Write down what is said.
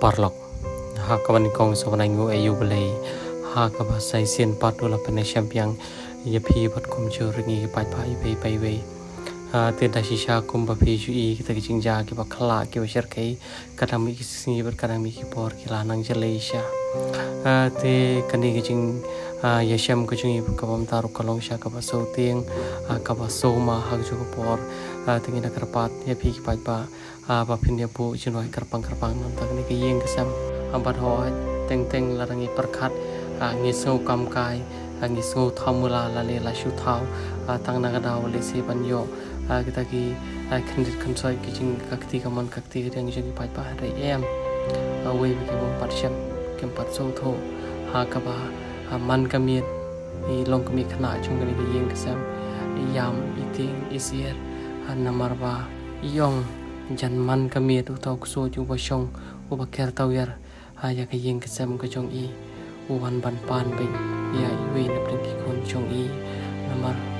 parlok hakaban kong sabanangu ayu belai hakaba sai sien patu la pene champion yapi bat kum churingi pai pai we tidak sisa kum bapi jui kita kicingja ki bakla ki washer kai kadami ki singi ber kadami ki por ki lanang jeleisha te kani kicing yasham kucing kabam taru kalong sha kaba sauting kaba soma hak jo por tingina karpat yapi ki pai ba bapin dia bu jinoi karpang nan tak ni ki yeng kesam ambat hoy teng larangi perkat ngisau kam kai ngisau thamula lale la shu thau tang na daw le se banyo kita ki khandit khansoi kicing kakti kaman kakti yang jeng pai pa re em we ki bom patsham kem pat so tho kaba man kamiet I long kami khana chung ni ki yeng kesam yam iting isier namarba yong jan man kamiet utau so ju ba shong u ba ker tau yar ya ka yeng kesam ko chong I uwan ban pan bin ya I we na pring ki kon chong I namar